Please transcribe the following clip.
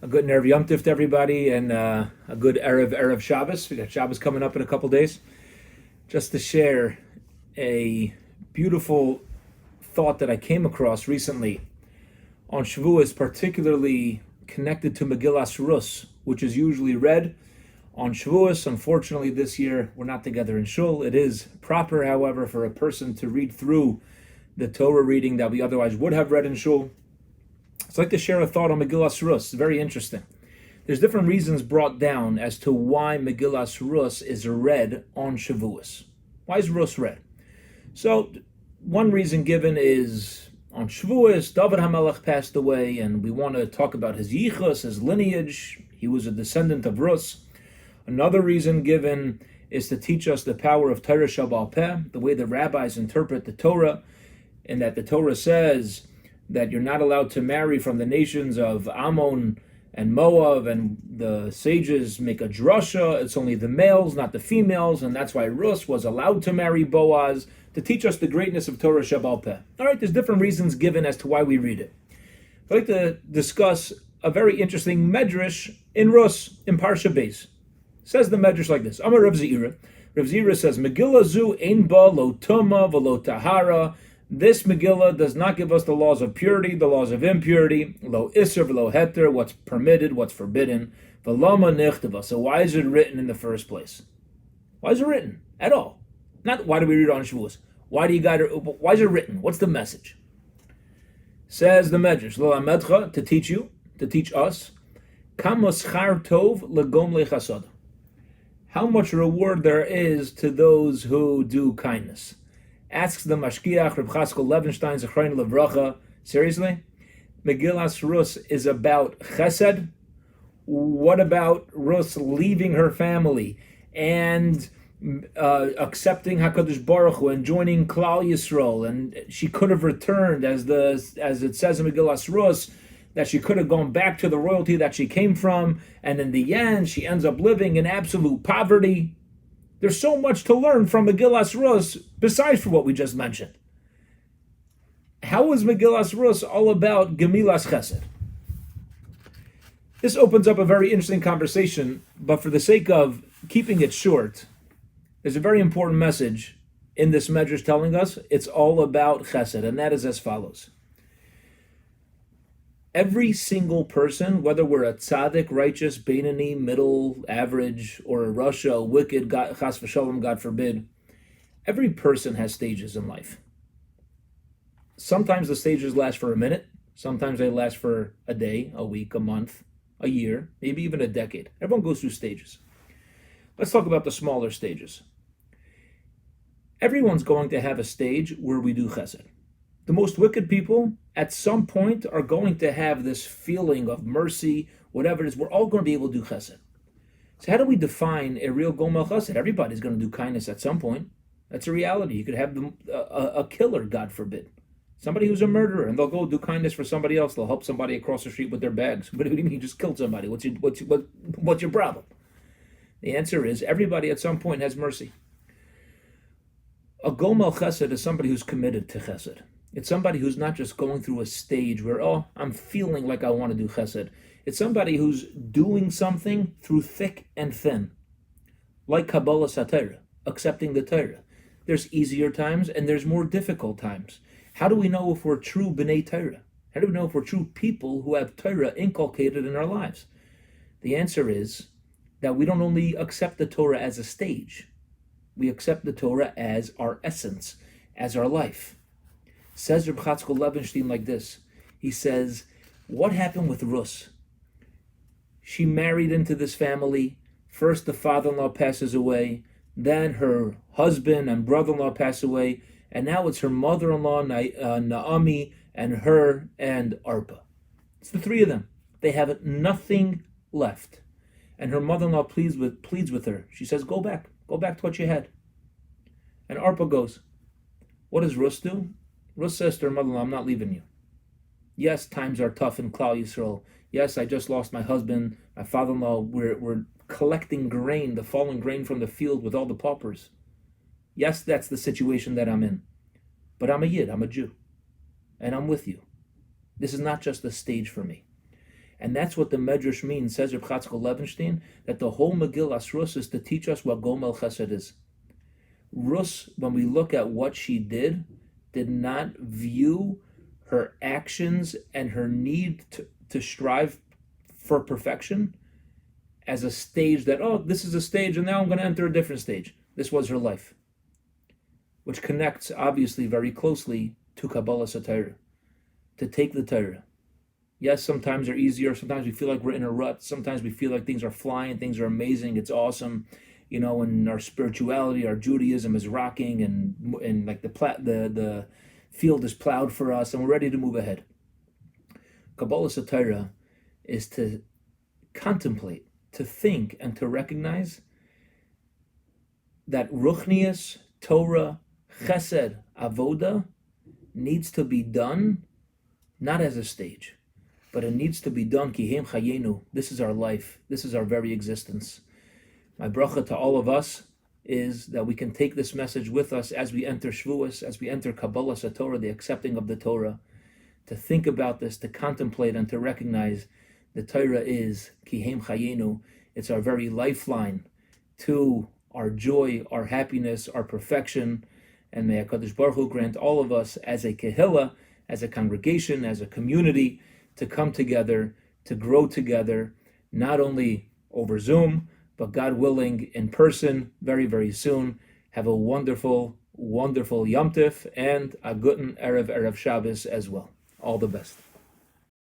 A good Erev Yom Tif to everybody, and a good Erev Shabbos. We got Shabbos coming up in a couple days. Just to share a beautiful thought that I came across recently on Shavuos, particularly connected to Megilas Rus, which is usually read on Shavuos. Unfortunately, this year we're not together in Shul. It is proper, however, for a person to read through the Torah reading that we otherwise would have read in Shul. I'd like to share a thought on Megilas Rus. It's very interesting. There's different reasons brought down as to why Megilas Rus is read on Shavuos. Why is Rus read? So, one reason given is on Shavuos, David HaMelech passed away, and we want to talk about his yichus, his lineage. He was a descendant of Rus. Another reason given is to teach us the power of Torah Shabbat Peh, the way the rabbis interpret the Torah, and that the Torah says that you're not allowed to marry from the nations of Ammon and Moab, and the sages make a drasha, it's only the males, not the females, and that's why Rus was allowed to marry Boaz, to teach us the greatness of Torah Shabbat Peh. All right, there's different reasons given as to why we read it. I'd like to discuss a very interesting medrash in Rus, in Parsha Beis. Says the medrash like this: Amar Rav Zira. Rav Zira says, Megillah zu ein ba lo tuma v'lo tahara. This Megillah does not give us the laws of purity, the laws of impurity, lo iser v'lo heter, what's permitted, what's forbidden, v'lama nichtava. So why is it written in the first place? Why is it written at all? Not why do we read it on Shavuos? Why is it written? What's the message? Says the Medrash, lo amedcha, to teach you, to teach us, kamos char tov legom lechasad. How much reward there is to those who do kindness. Asks the Mashkiach, Reb Chaskel Levenstein, Zechrein Levracha, seriously? Megilas Rus is about Chesed? What about Rus leaving her family and accepting HaKadosh Baruch Hu and joining Klal Yisrael? And she could have returned, as it says in Megilas Rus, that she could have gone back to the royalty that she came from, and in the end, she ends up living in absolute poverty. There's so much to learn from Megilas Rus, besides for what we just mentioned. How is Megilas Rus all about Gemilas Chesed? This opens up a very interesting conversation, but for the sake of keeping it short, there's a very important message in this medrash telling us it's all about Chesed, and that is as follows. Every single person, whether we're a tzaddik, righteous, Beinani, middle, average, or a rasha, a wicked, chas v'shalom, God forbid, every person has stages in life. Sometimes the stages last for a minute. Sometimes they last for a day, a week, a month, a year, maybe even a decade. Everyone goes through stages. Let's talk about the smaller stages. Everyone's going to have a stage where we do chesed. The most wicked people, at some point, are going to have this feeling of mercy, whatever it is. We're all going to be able to do chesed. So how do we define a real gomel chesed? Everybody's going to do kindness at some point. That's a reality. You could have a killer, God forbid. Somebody who's a murderer, and they'll go do kindness for somebody else. They'll help somebody across the street with their bags. What do you mean you just killed somebody? What's your problem? The answer is everybody at some point has mercy. A gomel chesed is somebody who's committed to chesed. It's somebody who's not just going through a stage where, I'm feeling like I want to do chesed. It's somebody who's doing something through thick and thin. Like Kabbalah Satira, accepting the Torah. There's easier times and there's more difficult times. How do we know if we're true B'nai Torah? How do we know if we're true people who have Torah inculcated in our lives? The answer is that we don't only accept the Torah as a stage. We accept the Torah as our essence, as our life. Says Reb Chaskel Levenstein like this. He says, what happened with Rus? She married into this family. First the father-in-law passes away. Then her husband and brother-in-law pass away. And now it's her mother-in-law, Naomi, and her and Arpa. It's the three of them. They have nothing left. And her mother-in-law pleads with her. She says, go back to what you had. And Arpa goes, what does Rus do? Rus says to her mother-in-law, I'm not leaving you. Yes, times are tough in Klal Yisrael. Yes, I just lost my husband, my father-in-law. We're collecting grain, the fallen grain from the field with all the paupers. Yes, that's the situation that I'm in. But I'm a Yid, I'm a Jew. And I'm with you. This is not just a stage for me. And that's what the Medrash means, says Reb Chatzkel Levenstein, that the whole Megilas Rus is to teach us what Gomel Chesed is. Rus, when we look at what she did not view her actions and her need to strive for perfection as a stage that, oh, this is a stage and now I'm going to enter a different stage. This was her life, which connects obviously very closely to Kabbalah Torah, to take the Torah. Yes, sometimes they're easier. Sometimes we feel like we're in a rut. Sometimes we feel like things are flying, things are amazing, it's awesome. And our spirituality, our Judaism is rocking, and like the field is plowed for us, and we're ready to move ahead. Kabbalah Torah is to contemplate, to think, and to recognize that Ruchnius, Torah, Chesed, Avoda needs to be done not as a stage, but it needs to be done Kihem Chayenu. This is our life. This is our very existence. My bracha to all of us is that we can take this message with us as we enter Shavuos, as we enter Kabbalah Torah, the accepting of the Torah, to think about this, to contemplate, and to recognize the Torah is Kihem Chayenu. It's our very lifeline to our joy, our happiness, our perfection. And may HaKadosh Baruch Hu grant all of us as a kehillah, as a congregation, as a community, to come together, to grow together, not only over Zoom, but God willing, in person, very, very soon. Have a wonderful, wonderful Yom Tif and a guten Erev Shabbos as well. All the best.